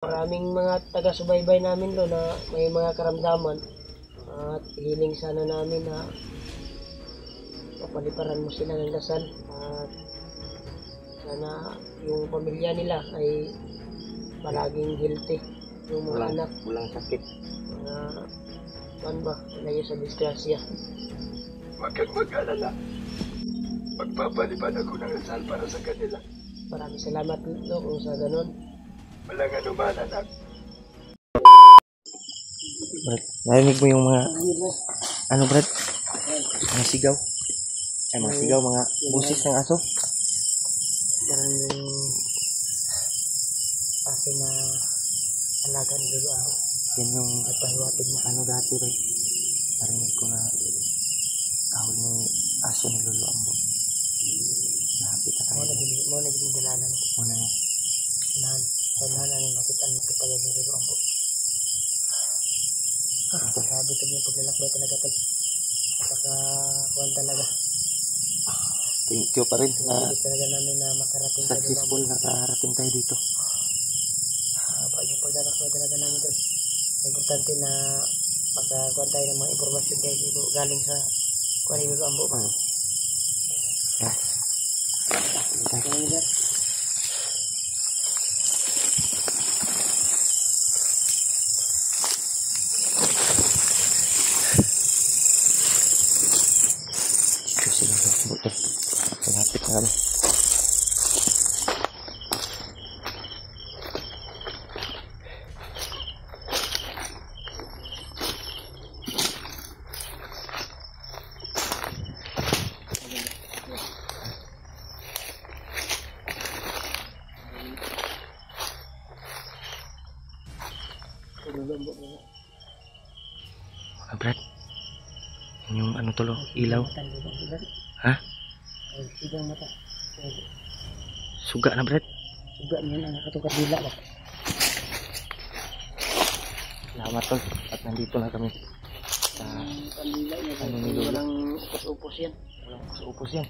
Maraming mga taga-subaybay namin lo na may mga karamdaman at hiling sana namin na mapaliparan mo sila ng dasal at sana yung pamilya nila ay palaging healthy, yung mga anak walang sakit, ba ilayo sa disgrasya. Huwag kang mag-alala, magpapalipan ako ng dasal para sa kanila. Maraming salamat lo kung sa ganun. Walang anuman, anak. Brad, narinig mo yung mga ano, Brad? Mga sigaw. Ay, mga sigaw, mga busis ng aso. Parang yung aso na alagaan dulo ako. Yan yung Nagpahiwatig na ano dati, Brad. Narinig ko na kahol ng aso ni Lolo Ambo. Nahapit na tayo. Mo naging dalanan. Muna na. Unahan. Unahan na makita yung dulo ako. Grabe ito yung paglalakbay talaga tayo. Nakakakuhan talaga. Thank you pa rin na Hindi talaga namin na makarating sa successful nakarating tayo dito. Yung paglalakbay talaga namin doon. Importante na makakuhan tayo ng mga impormasyon tayo dito galing sa kuwan ni Lolo Ambo pa. Yes. Malapit na kami. Brad, yung ano tulo, ilaw. Ha? Sigang mata. Suga na, Brad. Suga niyan ang nakatukat dila ba. Salamat tol. At nandito na kami sa Kandila niya. ano ni Lolo. Walang upos-upos yan. Walang upos yan.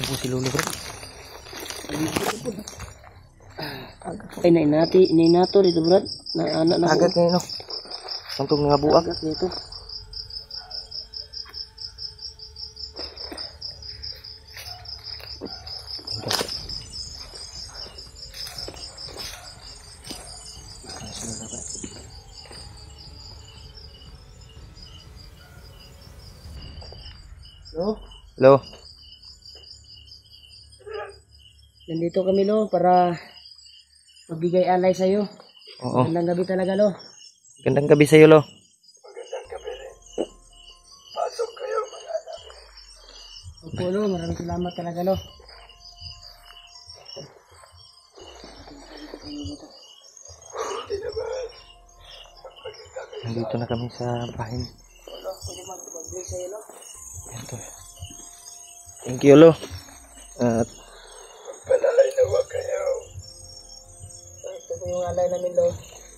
Upo si Lolo, Brad. Ay, nainato dito, Brad. Na anak na. Agad na yun, no? Santong nga buak. Agad dito. Lo, Hello. nandito kami lo para magbigay alay sa'yo. Oo. Magandang gabi talaga lo. Gandang gabi sa'yo, Lo. Magandang gabi rin. Pasok kayo, mga anak. Opo lo, maraming salamat talaga lo. Hindi naman. Magpagkita kayo. Nandito na kami sa bahay. Lo, pwede mag-bless sa'yo lo. Yan, tol. Thank you, Lo. At Palalay na huwag kayo. Ito po yung alay namin lo.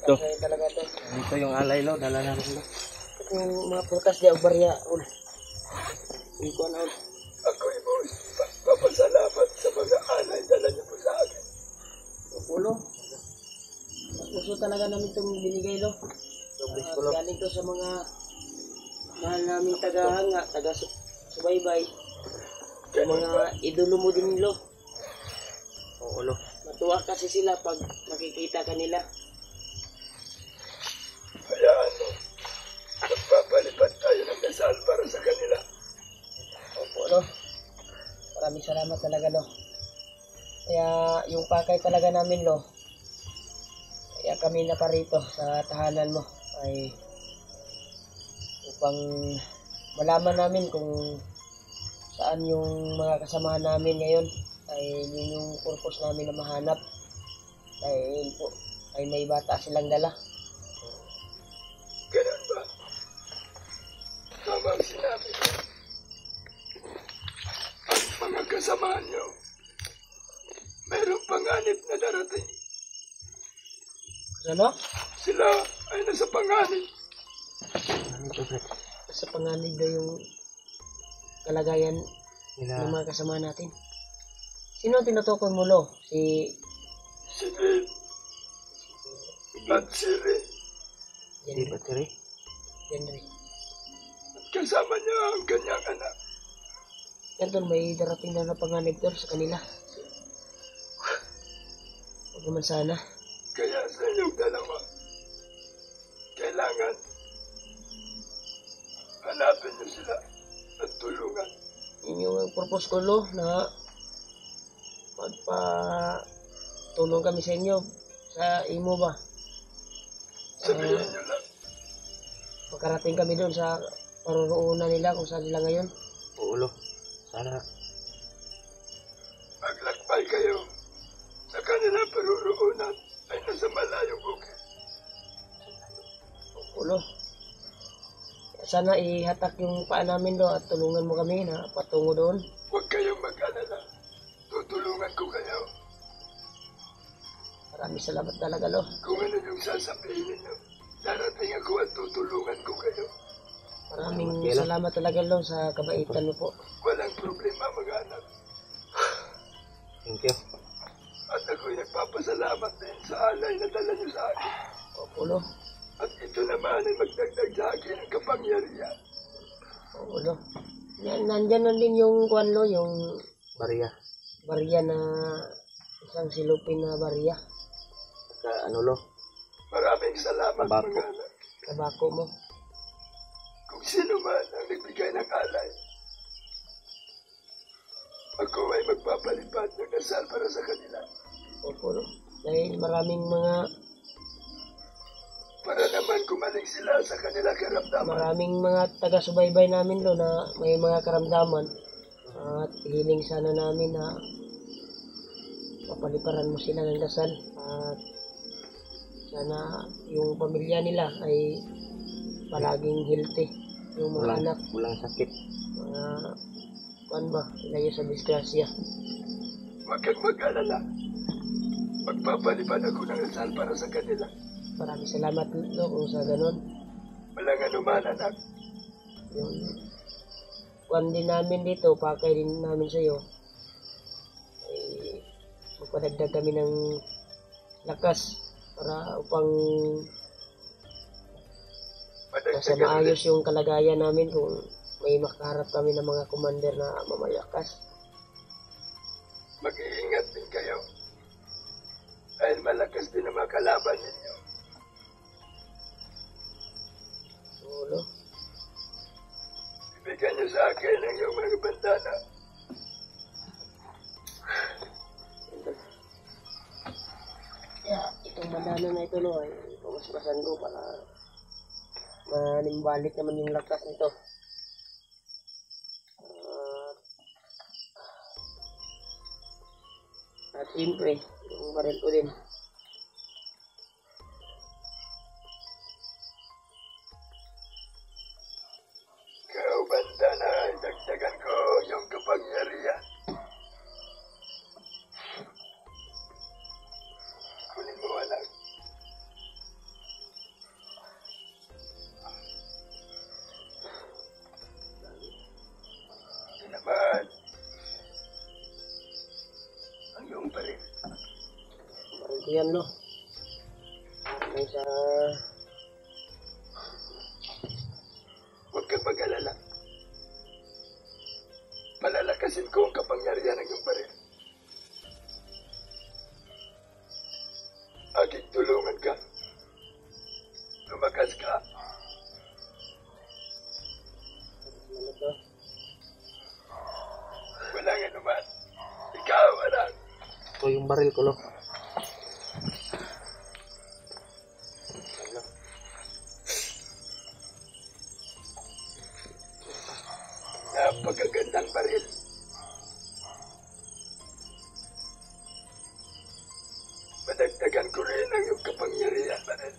Ito. Kaya talaga to. dito yung alay, Lo. Dala na rin, Lo. Ito yung mga prutas di barya ul. Iko na ul. Ako'y papasalamat sa mga alay dala niyo po sa akin. Ulo. Gusto talaga namin itong binigay lo. Galing to sa mga mahal naming taga-hanga, taga-subaybay. Yung mga idolo mo din lo. Oo, Lo. Matuwa kasi sila pag makikita kanila. Hayaan mo. Magpapalipan tayo ng dasal para sa kanila. Opo lo. Maraming salamat talaga lo. Kaya yung pakay talaga namin lo. Kaya kami na parito sa tahanan mo ay upang malaman namin kung saan yung mga kasamahan namin ngayon ay yun yung purpose namin na mahanap dahil po ay may bata silang dala. Ganun ba? Tama ang sinabi ko. Ang mga kasamahan niyo, mayroong panganib na darating. Ano? Sila ay nasa panganib. Ano ito, Brad? Sa panganib na yung kalagayan Nila, ng mga kasama natin. Sino ang tinutukoy mo, Lo? Si Si Bill at si Ray. di ba, Tiri? Henry. At kasama niya ang kanyang anak. Yan doon, may darating na panganib doon sa kanila. Huwag naman sana. Kaya sa inyong dalawa, kailangan hanapin niyo sila at tulungan. Yun yung purpose ko, Lo, na magpa-tulong kami sa inyo. Sa imo ba? Sabihin niyo lang, Pagkarating kami doon sa paruroonan nila kung saan sila ngayon. Oo, Lo. Sana, maglakbay kayo sa kanilang paruroonan ay nasa malayong bukid. Ulo. Sana ihatak yung paa namin do at tulungan mo kami na patungo doon. Huwag kayong mag-alala. Tutulungan ko kayo. Maraming salamat talaga, Lo. Kung ano yung sasabihin ninyo, darating ako at tutulungan ko kayo. Maraming Salamat, salamat talaga, Lo, sa kabaitan mo po. Walang problema, mag-anak. thank you. At ako'y nagpapasalamat din sa alay na dala niyo sa akin. Opo, Lo. At ito naman ay magdagdag sa akin ng kapangyarihan. Opo, Lo. Nandyan na din yung kwan, Lo, yung Maria. barya na isang silupin na barya. Saka ano, Lo? Maraming salamat, Tabako. mga anak. Tabako mo. Kung sino man ang nagbigay ng alay, ako ay magpapalipad ng dasal para sa kanila. Opo, Lo. Dahil maraming mga Para naman kumaling sila sa kanila karamdaman. taga-subaybay namin, Lo, na may mga karamdaman. At hiling sana namin na papaliparan mo sila ng dasal. At sana yung pamilya nila ay palaging healthy. Yung mga anak, Walang sakit. mga kuan ba, layo sa disgrasya. Huwag kang mag-alala. Magpapalipad ako ng dasal para sa kanila. Maraming salamat, Lo, kung sa ganun. Walang anuman, anak. Yung kuan din namin dito, pakay din namin sa iyo. Ay magpadagdag kami ng lakas para upang nasa Madagdagan ulit. maayos yung kalagayan namin kung may makaharap kami ng mga commander na mamalakas. Mag-iingat din kayo. Dahil malakas din ang mga kalaban ninyo. Ulo. Ibigyan niyo sa akin ang iyong mga bandana. Kaya itong bandana na ito, Lo, ay pumaspasan ko para manimbalik naman yung lakas nito. At siyempre, yung baril ko din. Ikaw, bandana, dagdagan ko yung kapangyarihan. Kunin mo, anak. Ito naman. Ang iyong baril. Baril ko yan, Lo. May sa... Huwag kang mag-alala. Palalakasin ko ang kapangyarihan ng iyong baril. Aking tulungan ka. Lumakas ka. Ano to? Walang anuman. Ikaw, anak. Ito yung baril ko, Lo. Napakagandang baril. Madagdagan ko rin ang iyong kapangyarihan, baril.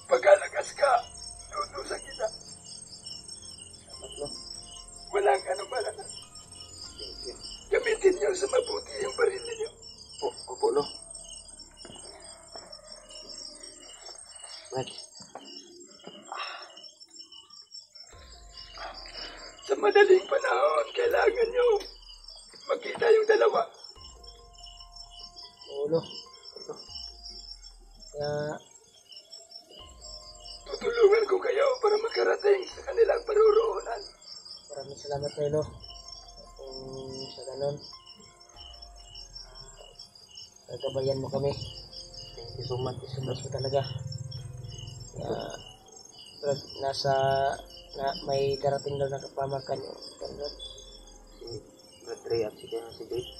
Pagkalakas ka, tutusan kita. Salamat, Lo. Walang anuman, anak. Gamitin niyo sa mabuti yung baril ninyo. Opo, Lo. Right. Sa madaling panahon, kailangan nyo magkita yung dalawa. Ulo. Kaya, Tutulungan ko kayo para makarating sa kanilang paruroonan. maraming salamat Lolo. Kung sa ganun, gagabayan mo kami. Thank you so much. Sobrang mo talaga. Kaya, nasa, may darating daw na kapamakan yung Brad. Si Brad Ray at si Dave.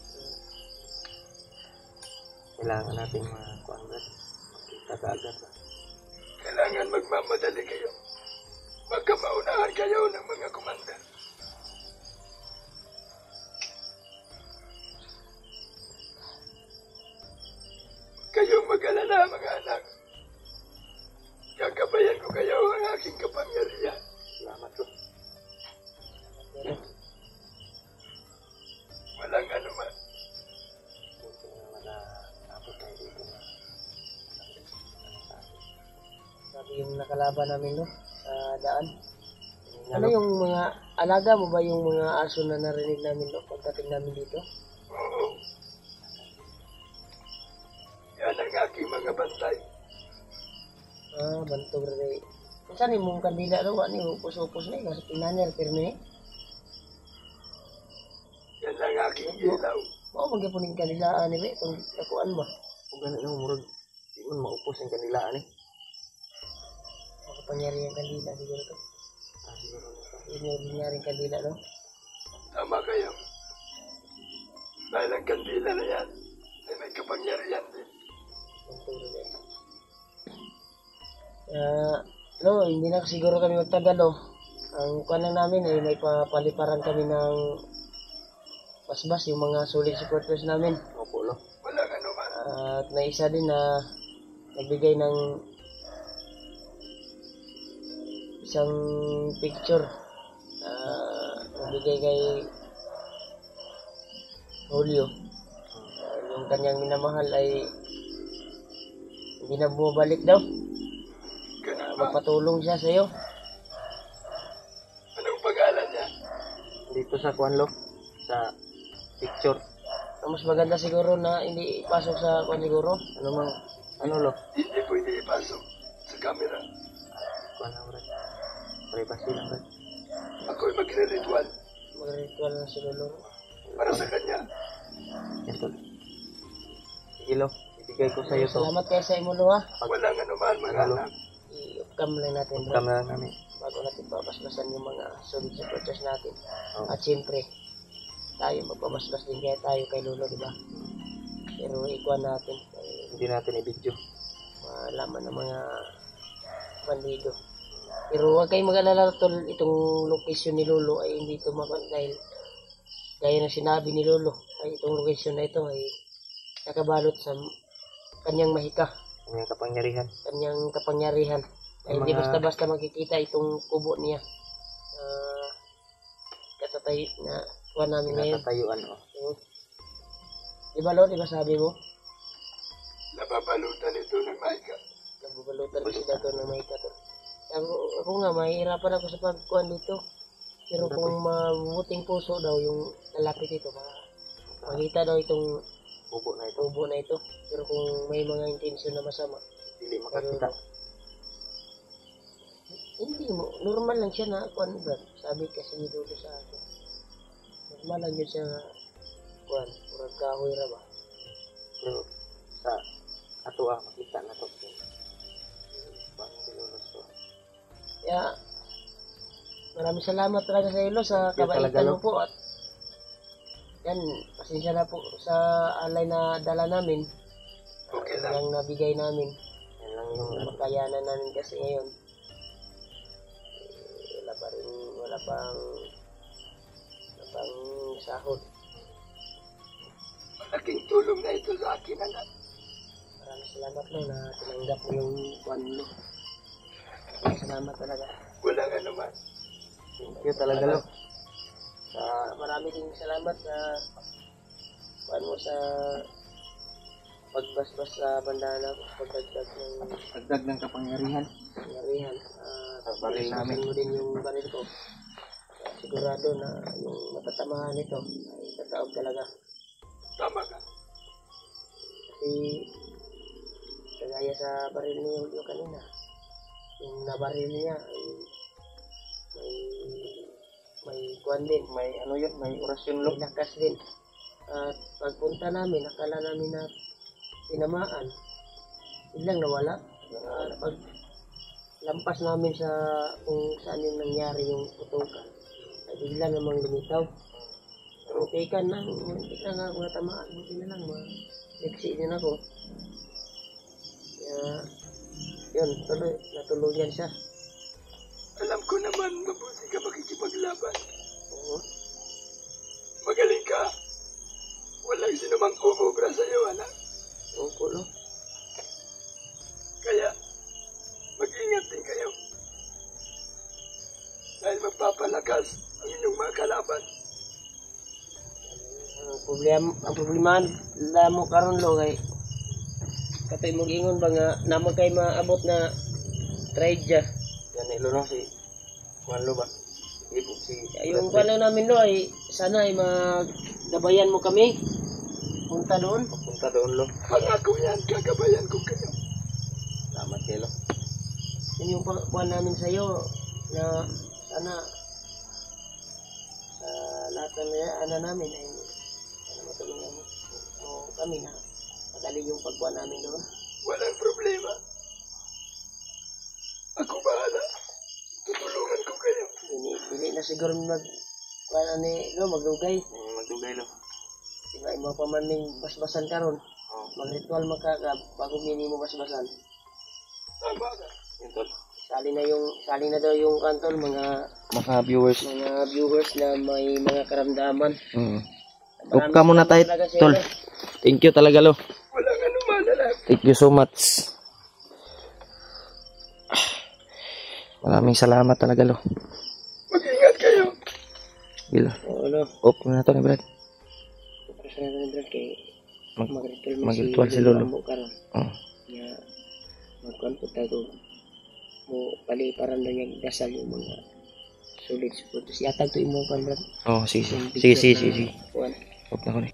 Kailangan natin makuha, Brad. Makita kaagad ba? Kailangan magmamadali kayo. Baka maunahan kayo ng mga komanda. Kayong mag-alala, mga anak. Gagabayan ko kayo ang aking kapangyarihan. Salamat po. Walang anuman. Buti na naman na abot tayo dito na sa atin. Sabi yung nakalaban namin no, sa daan. Ano yung mga, alaga mo ba yung mga aso na narinig namin no, pagdating namin dito? Oo. Yan ang aking mga bantay. Bantog rin. Saan yung mong kandila no, ano yung upos-upos na eh, kasi pinaner, pirmi eh. Yan ang aking ilaw. Oo, magyapunin kandilaan eh, kung nakuan ba? Kung gano'n yung murag, di mo maupos ang kanilaan eh. Makapangyari yung kandila siguro to. Siguro nito. Yun yung ordinaryong kandila no? Tama kayo. Dahil ang kandila na yan ay may kapangyarihan din. Bantog rin eh. No, hindi na siguro kami magtagal no. Ang kuan namin ay may papaliparan kami ng basbas yung mga solid supporters namin. Opo, lo. Walang anuman. At may isa din na nagbigay ng isang picture na nagbigay kay Julio. Yung kanyang minamahal ay hindi na bumabalik daw. Ganun ba? Magpatulong siya sa iyo. Anong pangalan niya? Dito sa kuan, lo. Sa picture. Ang mas maganda siguro na hindi ipasok sa kuan siguro. Ano mang, ano, lo? Hindi pwede ipasok sa camera. Kuan lang, Brad. Privacy lang, Brad. Ako'y magre-ritual Mag-ritual na si Lolo. para sa kanya. Yes, tol. Sige, lo. Ibigay ko sa iyo to. Salamat kayo sa imo Lo ha. Walang anuman, mga Ano? anak. I-upcam lang natin bro. Kamera namin. Bago natin babasbasan yung mga solid supporters natin. Oh. At siyempre, tayo magbabasbas din kaya tayo kay Lolo, di ba? Pero ikuan natin, Hindi natin i-video. malaman ng mga bandido. Pero huwag kayong mag-alala tol, itong location ni Lolo ay hindi tumakan dahil gaya na sinabi ni Lolo, ay itong location na ito ay nakabalot sa kanyang mahika, Kanyang kapangyarihan. kanyang kapangyarihan. Ay hindi Mga- basta-basta makikita itong kubo niya. Katatay na kuha namin ngayon. Natatayuan, oh. Di ba Lo, di ba sabi mo? Nababalutan ito ng maika. Nabubalutan ko si Dato ng mahika to. Ako nga, mahihirapan ako sa pagkuhan dito. Pero kung mabuting puso daw yung lalapit ito, makita daw itong Bubo na ito. tubo na ito. Pero kung may mga intensyon na masama, Hindi makakita. hindi mo, normal lang siya na kuhan, Brad. Sabi kasi ni Dodo sa akin. Normal lang yun siya na kuhan, murag kahoy ra ba? Pero sa ato makita na to. Paano sinulos to? Kaya, maraming salamat talaga sa ilo sa Thank you talaga, kabaitan Lo. mo po at yan, pasensya na po sa alay na dala namin. Okay lang. Yung nabigay namin. Yan lang yung ano. Makayanan namin kasi ngayon. Wala pang sahod. Malaking tulong na ito sa akin, anak. Maraming salamat Lo na tinanggap mo yung kuwan mo. Salamat talaga. Walang anuman. Thank you talaga, lo. Marami ding salamat sa kuwan mo sa pagbasbas sa bandana ko, pagdagdag ng Dagdag ng kapangyarihan. nangyarihan. Sa baril namin. mo din yung baril ko. sigurado na yung matatamahan nito ay tataog talaga. Tama ka. Kasi kagaya sa baril ni Julio kanina, yung nabaril niya ay may kuwan din, May ano yun, may orasyon may lakas din. At pagpunta namin, akala namin na tinamaan, biglang nawala. At pag lampas namin sa kung saan yung nangyari yung putukan, ay bigla namang lumitaw. Muntikan na, muntik na nga ako natamaan, buti na lang, ma-exit din ako. Kaya, yun, natuluyan siya. Alam ko naman, mabuti ka makikipaglaban. Oo. Magaling ka. Walang sinumang umubra sa'yo, anak. Opo, no? Kaya, mag-ingat din kayo. Dahil magpapalakas ang inyong mga kalaban. Ang problema mo karon lo kay katoy mo ingon ba nga namo kay maabot na trade. Yan ni Lolo si Juan Lo ba? Ipo si Yung pala namin lo ay sana ay maggabayan mo kami. Punta doon. Punta doon Lo. Pangako yan, kagabayan ko kayo. Salamat kay Lo. Yun yung pagkuhan namin sa iyo na sana sa lahat ng ano namin ay sana matulungan mo kami na madali yung pagkuhan namin doon. Walang problema. Ako bahala. Tutulungan ko kayo. Dili na siguro maglugay. Magdugay Lo. Diba, iba pa man may basbasan karon. Oh. Mag-ritual makaka bago mini mo basbasan. Tama ka. Yun tol. Sali na daw yung kanton mga Viewers. na may mga karamdaman. Huwag ka muna tayo, Talaga siya, tol. no? Thank you talaga, Lo. Walang anuman, anak. Thank you so much. Maraming salamat talaga, Lo. Mag-ingat kayo. Gila. Oo, no. Off na to ni Brad. Para sa natin Brad kay Mag- mag-ritual mag-ritual si Lolo. Amo karon. Oh. Ya magkuhan po tayo mo paliparan na niya dasal yung mga sulit. Yatag to imo kan Brad. Oh, sige. Yung Sige. picture na kuwan. Off na ko ni.